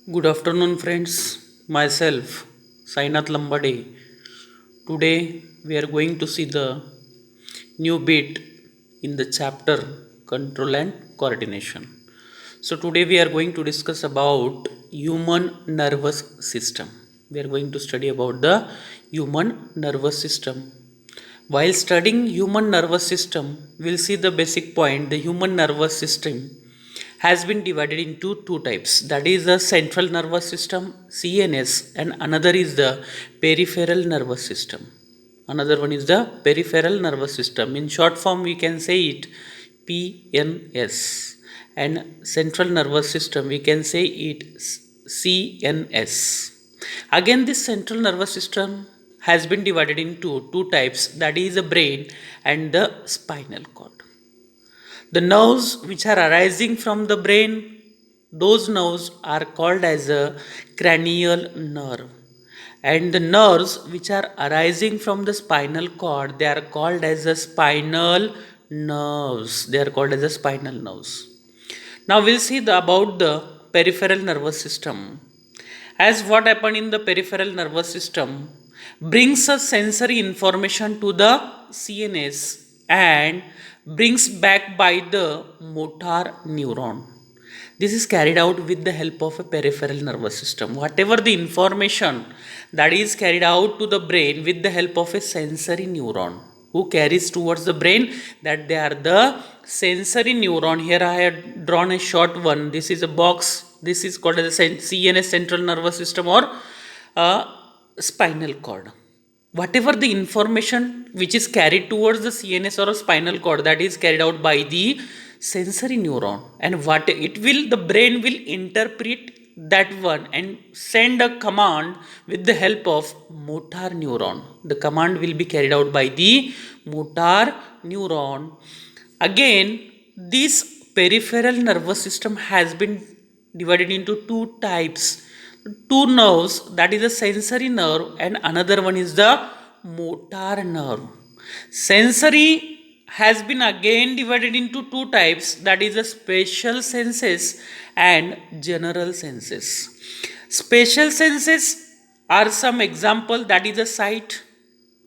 Good afternoon, friends. Myself, Sainath Lambade. Today, we are going to see the new bit in the chapter Control and Coordination. So, today we are going to discuss about human nervous system. We are going to study about the human nervous system. While studying human nervous system, we'll see the basic point. The human nervous system has been divided into two types, that is the central nervous system CNS, and another is the peripheral nervous system. Another one is the peripheral nervous system. In short form, we can say it PNS, and central nervous system we can say it CNS. Again, this central nervous system has been divided into two types, that is the brain and the spinal cord. The nerves which are arising from the brain, those nerves are called as a cranial nerve. And the nerves which are arising from the spinal cord, they are called as the spinal nerves. They are called as the spinal nerves. Now we'll see about the peripheral nervous system. As what happened in the peripheral nervous system brings a sensory information to the CNS and brings back by the motor neuron. This is carried out with the help of a peripheral nervous system. Whatever the information that is carried out to the brain with the help of a sensory neuron who carries towards the brain, that they are the sensory neuron. Here I have drawn a short one. This is a box. This is called as a CNS, central nervous system, or spinal cord. Whatever the information which is carried towards the CNS or a spinal cord, that is carried out by the sensory neuron, and what it will, the brain will interpret that one and send a command with the help of motor neuron. The command will be carried out by the motor neuron. Again, this peripheral nervous system has been divided into two types, two nerves, that is the sensory nerve and another one is the motor nerve. Sensory has been again divided into two types, that is the spatial senses and general senses. Spatial senses are some example, that is the sight,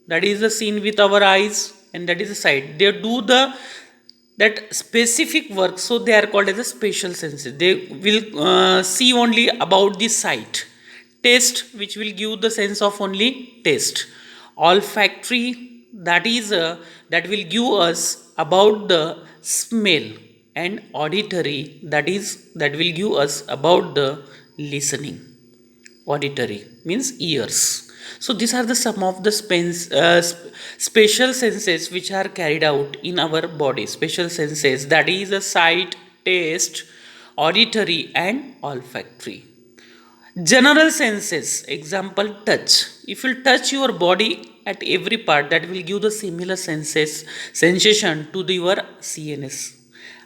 that is the seen with our eyes, and that is the sight. They do the that specific work, so they are called as the spatial senses. They will see only about the sight. Taste, which will give the sense of only taste. Olfactory, that is that will give us about the smell. And auditory, that will give us about the listening. Auditory means ears. So these are the some of the spatial senses which are carried out in our body. Special senses, that is a sight, taste, auditory and olfactory. General senses, example touch. If you touch your body at every part, that will give the similar sensation to your CNS.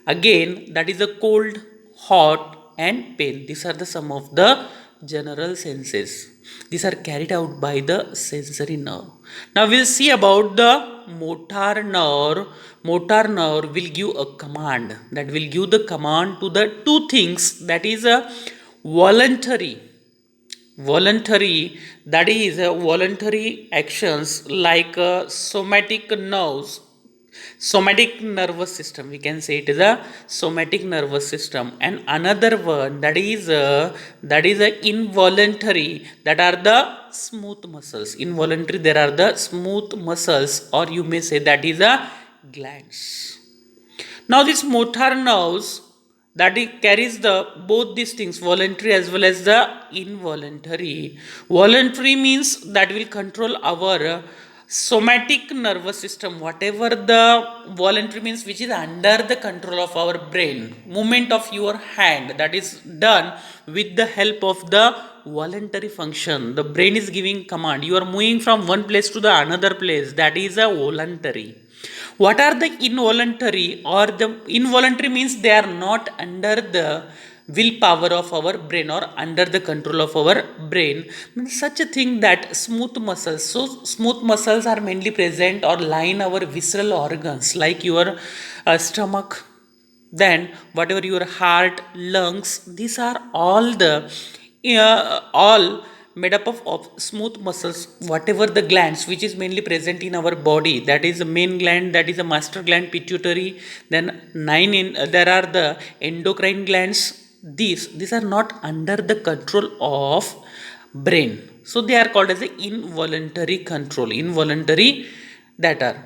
Again, that is the cold, hot and pain. These are the some of the general senses. These are carried out by the sensory nerve. Now we'll see about the motor nerve. Motor nerve will give a command, that will give the command to the two things, that is a voluntary. That is voluntary actions like somatic nerves, somatic nervous system, we can say it is a somatic nervous system. And another one, that is a involuntary, that are the smooth muscles. Involuntary, there are the smooth muscles, or you may say that is a glands. Now this motor nerves, that it carries the both these things, voluntary as well as the involuntary. Voluntary means that will control our somatic nervous system. Whatever the voluntary means, which is under the control of our brain. Movement of your hand, that is done with the help of the voluntary function. The brain is giving command, you are moving from one place to the another place, that is a voluntary. What are the involuntary? Or the involuntary means they are not under the willpower of our brain or under the control of our brain. Such a thing that smooth muscles. So smooth muscles are mainly present or line our visceral organs like your stomach, then whatever your heart, lungs. These are all the all made up of smooth muscles. Whatever the glands which is mainly present in our body, that is the main gland, that is the master gland, pituitary. Then there are the endocrine glands. These are not under the control of brain, so they are called as the involuntary control. Involuntary, that are,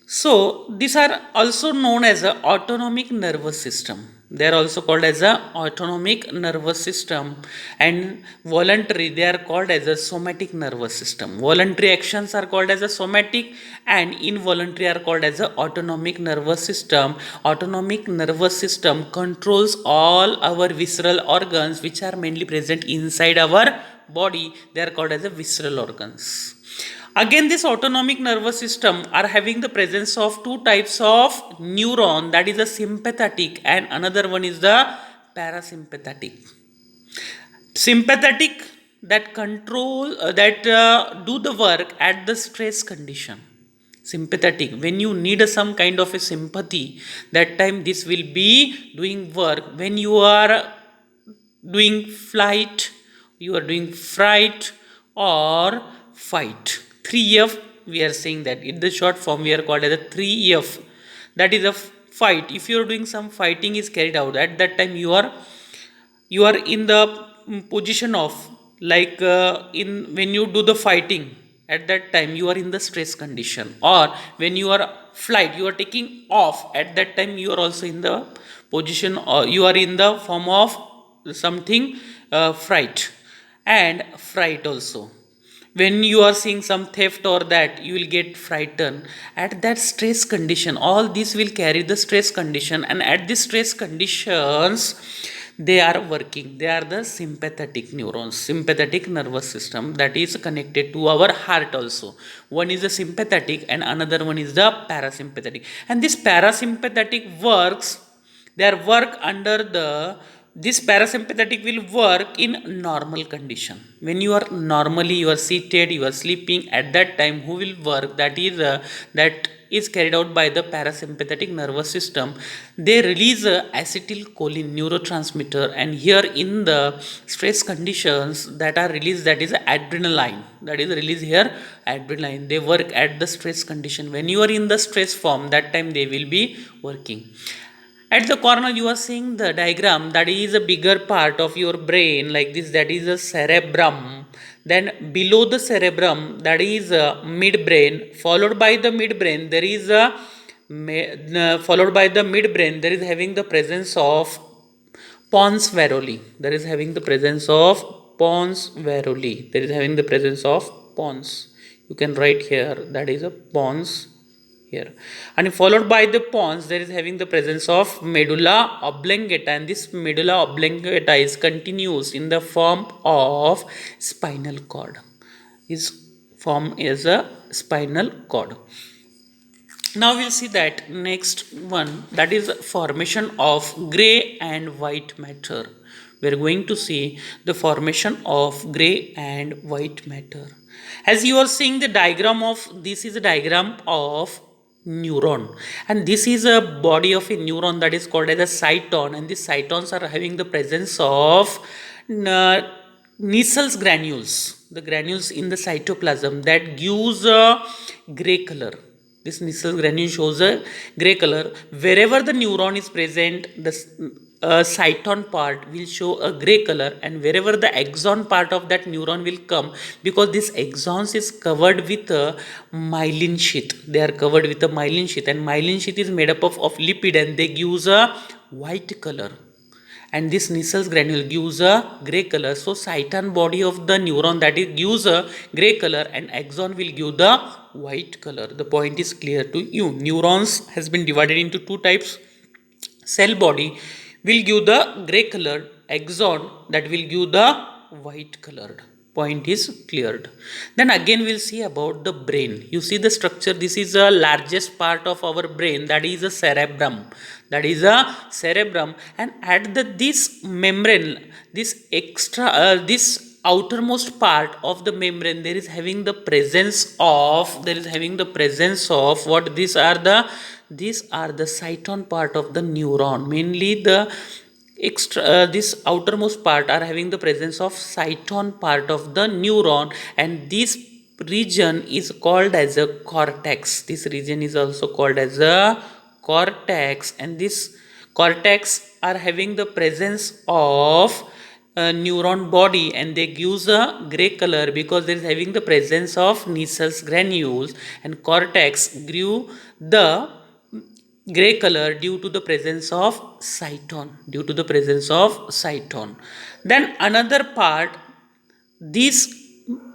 so these are also known as a autonomic nervous system. They are also called as a autonomic nervous system, and voluntary, they are called as a somatic nervous system. Voluntary actions are called as a somatic, and involuntary are called as a autonomic nervous system. Autonomic nervous system controls all our visceral organs which are mainly present inside our body. They are called as a visceral organs. Again, this autonomic nervous system are having the presence of two types of neuron, that is a sympathetic and another one is the parasympathetic. Sympathetic, that control that do the work at the stress condition. Sympathetic, when you need some kind of a sympathy, that time this will be doing work. When you are doing flight, you are doing fright or fight. 3F, we are saying that in the short form we are called as a 3F, that is a fight. If you are doing some fighting is carried out, at that time you are in the position of, like in when you do the fighting, at that time you are in the stress condition. Or when you are flight, you are taking off, at that time you are also in the position, or you are in the form of something fright and fright also. When you are seeing some theft or that, you will get frightened at that stress condition. All this will carry the stress condition, and at this stress conditions they are working. They are the sympathetic neurons, sympathetic nervous system, that is connected to our heart also. One is the sympathetic and another one is the parasympathetic. And this parasympathetic works, their work under the, this parasympathetic will work in normal condition. When you are normally, you are seated, you are sleeping, at that time who will work, that is carried out by the parasympathetic nervous system. They release acetylcholine neurotransmitter, and here in the stress conditions that are released, that is adrenaline, that is released here, adrenaline. They work at the stress condition. When you are in the stress form, that time they will be working. At the corner you are seeing the diagram, that is a bigger part of your brain like this, that is a cerebrum. Then below the cerebrum, that is midbrain. Followed by the midbrain, there is a followed by the midbrain, there is having the presence of pons varoli. There is having the presence of pons varoli. There is having the presence of pons. You can write here, that is a pons here. And followed by the pons, there is having the presence of medulla oblongata, and this medulla oblongata is continuous in the form of spinal cord, is formed as a spinal cord. Now we'll see that next one, that is formation of gray and white matter. We're going to see the formation of gray and white matter. As you are seeing the diagram of, this is a diagram of neuron, and this is a body of a neuron that is called as a cyton, and these cytons are having the presence of Nissel's granules, the granules in the cytoplasm that gives a gray color. This Nissel's granule shows a gray color. Wherever the neuron is present, the cyton part will show a gray color, and wherever the axon part of that neuron will come, because this axons is covered with a myelin sheath. They are covered with a myelin sheath, and myelin sheath is made up of lipid, and they gives a white color, and this Nissel's granule gives a gray color. So cyton body of the neuron, that is gives a gray color, and axon will give the white color. The point is clear to you. Neurons has been divided into two types. Cell body will give the gray colored, axon that will give the white colored. Point is cleared. Then again we'll see about the brain. You see the structure, this is the largest part of our brain, that is a cerebrum. That is a cerebrum, and at the this membrane, this extra this outermost part of the membrane, there is having the presence of, what, these are the cyton part of the neuron, mainly the this outermost part are having the presence of cyton part of the neuron, and this region is called as a cortex. This region is also called as a cortex, and this cortex are having the presence of neuron body, and they gives a gray color because there is having the presence of Nissls granules, and cortex grew the gray color due to the presence of cyton. Then another part, this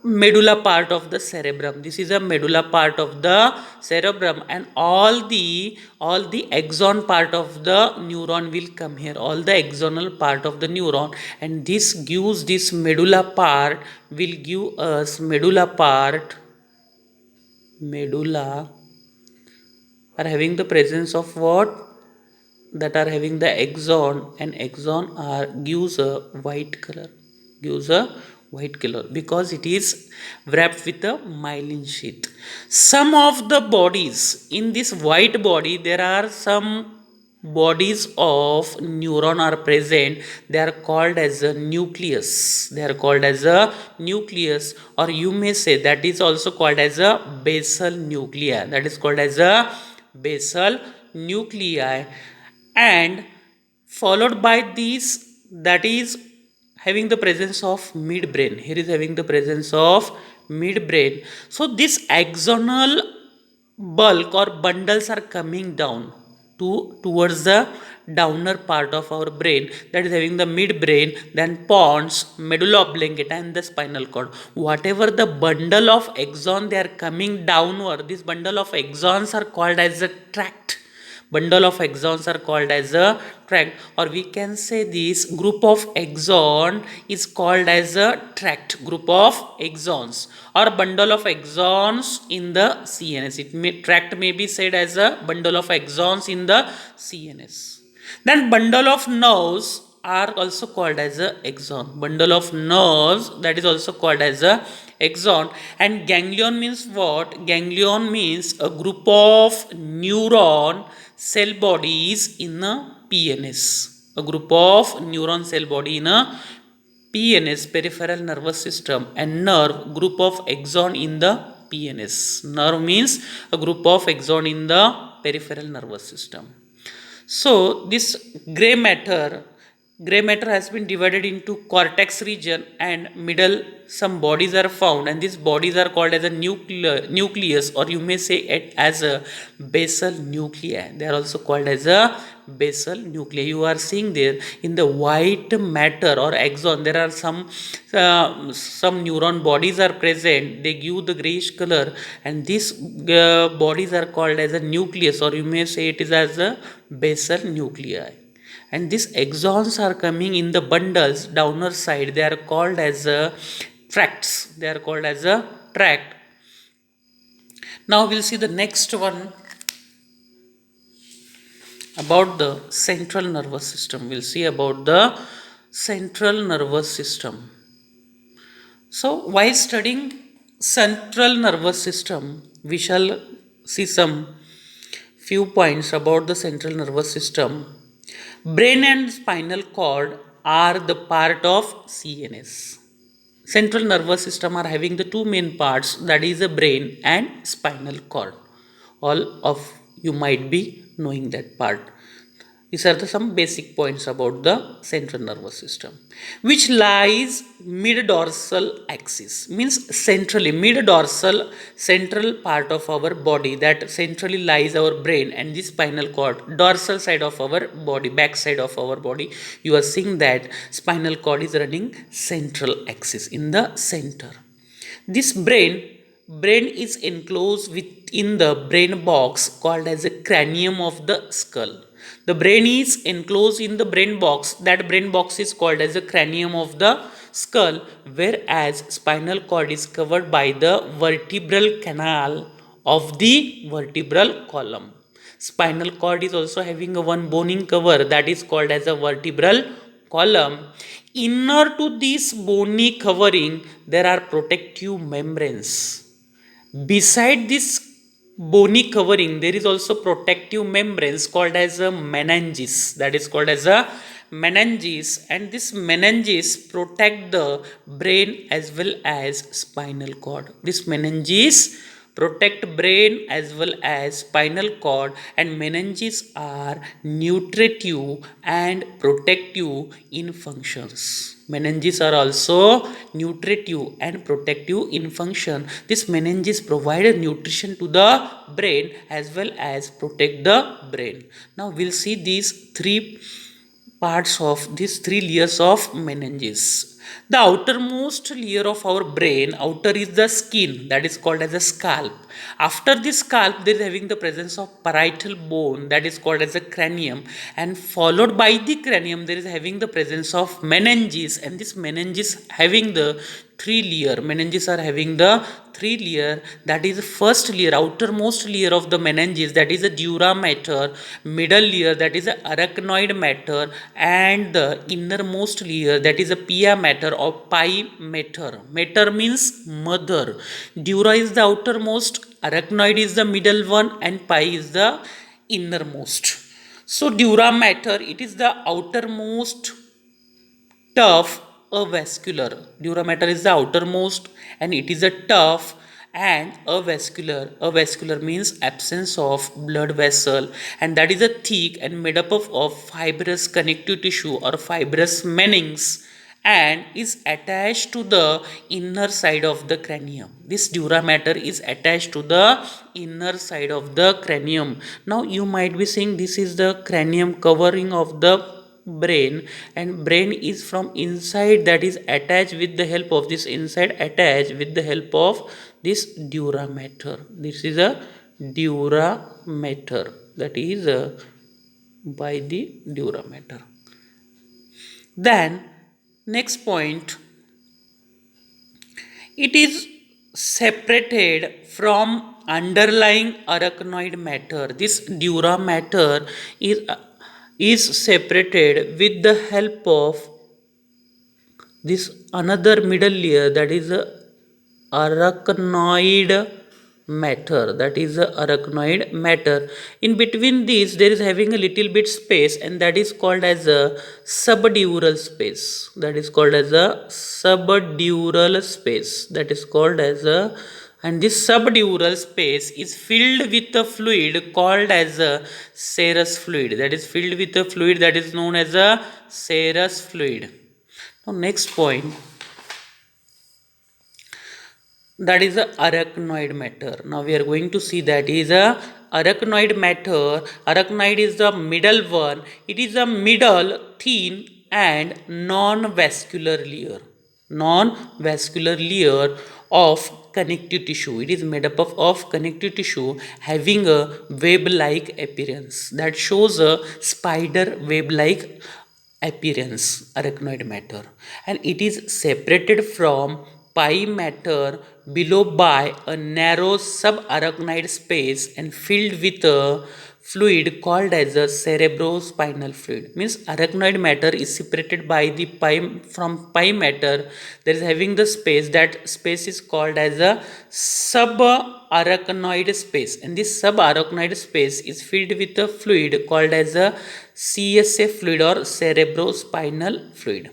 medulla part of the cerebrum, this is a medulla part of the cerebrum, and all the axon part of the neuron will come here, all the axonal part of the neuron, and this gives this medulla part will give us medulla are having the presence of what, that are having the axon, and axon are gives a white color, because it is wrapped with a myelin sheath. Some of the bodies in this white body, there are some bodies of neuron are present, they are called as a nucleus, or you may say that is also called as a basal nuclei, and followed by these, that is having the presence of midbrain. Here is having the presence of midbrain. So this axonal bulk or bundles are coming down towards the downer part of our brain, that is having the midbrain, then pons, medulla oblongata, and the spinal cord. Whatever the bundle of axon they are coming downward, this bundle of axons are called as a tract. Or we can say this group of axon is called as a tract, group of axons or bundle of axons in the CNS. Tract may be said as a bundle of axons in the CNS. Then bundle of nerves are also called as a axon. Bundle of nerves, that is also called as a axon. And ganglion means what? Ganglion means a group of neuron cell bodies in a PNS. A group of neuron cell body in a PNS, peripheral nervous system, and nerve, group of axon in the PNS. Nerve means a group of axon in the peripheral nervous system. So this gray matter has been divided into cortex region and middle some bodies are found, and these bodies are called as a nucleus, or you may say it as a basal nuclei. They are also called as a basal nuclei. You are seeing there in the white matter or axon, there are some neuron bodies are present, they give the grayish color, and these bodies are called as a nucleus, or you may say it is as a basal nuclei. And these axons are coming in the bundles downer side, they are called as tracts. Tract. Now we'll see the next one about the central nervous system. So while studying central nervous system, we shall see some few points about the central nervous system. Brain and spinal cord are the part of CNS. Central nervous system are having the two main parts, that is the brain and spinal cord. All of you might be knowing that part. These are some basic points about the central nervous system, which lies mid-dorsal axis. Means centrally, mid-dorsal, central part of our body, that centrally lies our brain and the spinal cord. Dorsal side of our body, back side of our body, you are seeing that spinal cord is running central axis in the center. This brain is enclosed within the brain box called as a cranium of the skull. The brain is enclosed in the brain box, that brain box is called as the cranium of the skull, whereas spinal cord is covered by the vertebral canal of the vertebral column. Spinal cord is also having a one boning cover, that is called as a vertebral column. Inner to this bony covering, there are protective membranes. Beside this bony covering, there is also protective membranes called as a meninges, that is called as a meninges, and this meninges protect the brain as well as spinal cord. This meninges protect brain as well as spinal cord, and meninges are nutritive and protective in functions. Meninges are also nutritive and protective in function. This meninges provide nutrition to the brain as well as protect the brain. Now we'll see these three parts of these three layers of meninges. The outermost layer of our brain, outer is the skin, that is called as a scalp. After the scalp, there is having the presence of parietal bone, that is called as a cranium, and followed by the cranium, there is having the presence of meninges, and this meninges having the three layer. Meninges are having the three layer. That is the first layer, outermost layer of the meninges, that is the dura mater. Middle layer, that is the arachnoid matter, and the innermost layer, that is the pia mater or pi mater. Mater means mother. Dura is the outermost, arachnoid is the middle one, and pi is the innermost. So dura mater, it is the outermost tough avascular. Dura mater is the outermost and it is a tough and avascular. Avascular means absence of blood vessel, and that is a thick and made up of fibrous connective tissue or fibrous meninx, and is attached to the inner side of the cranium. This dura mater is attached to the inner side of the cranium. Now you might be saying this is the cranium covering of the brain, and brain is from inside, that is attached with the help of this inside, attached with the help of this dura mater. This is a dura mater, that is by the dura mater. Then next point, it is separated from underlying arachnoid matter. This dura matter is separated with the help of this another middle layer, that is a arachnoid matter. That is a arachnoid matter. In between these there is having a little bit space, and that is called as a subdural space. That is called as a subdural space. That is called as a, and this subdural space is filled with a fluid called as a serous fluid. That is filled with a fluid that is known as a serous fluid. Now next point, that is the arachnoid matter. Now we are going to see that is a arachnoid matter. Arachnoid is the middle one. It is a middle, thin and non-vascular layer. Non-vascular layer of connective tissue. It is made up of connective tissue having a web-like appearance, that shows a spider web-like appearance, arachnoid matter, and it is separated from pi matter below by a narrow subarachnoid space and filled with a fluid called as a cerebrospinal fluid. Means arachnoid matter is separated by the pi from pi matter. There is having the space, that space is called as a subarachnoid space, and this subarachnoid space is filled with a fluid called as a CSF fluid or cerebrospinal fluid.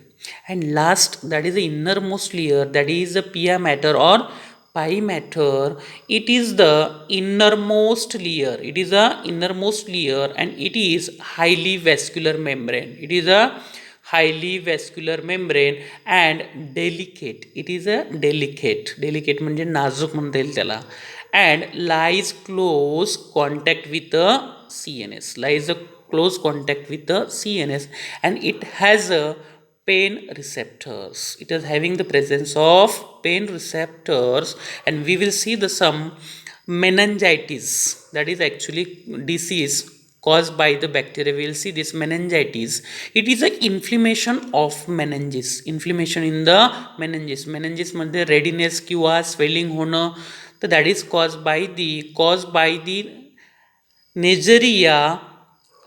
And last, that is the innermost layer, that is the pia mater or pi matter. It is the innermost layer. It is a innermost layer, and it is highly vascular membrane. It is a highly vascular membrane and delicate. It is a delicate म्हणजे नाजूक म्हणता येईल त्याला, and lies close contact with the CNS. Lies a close contact with the CNS, and it has a pain receptors. It is having the presence of pain receptors, and we will see the some meningitis, that is actually disease caused by the bacteria. We will see this meningitis. It is an inflammation of meninges. Inflammation in the meninges. Meninges मध्ये readiness किंवा swelling होणं, तर that is caused by the Neisseria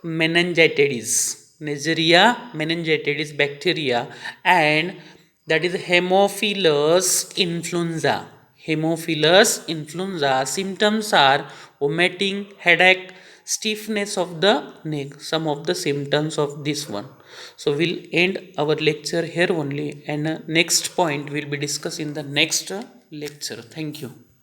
meningitidis. Neisseria meningitidis bacteria, and that is Haemophilus influenza. Haemophilus influenza. Symptoms are vomiting, headache, stiffness of the neck, some of the symptoms of this one. So we'll end our lecture here only, and next point will be discussed in the next lecture. Thank you.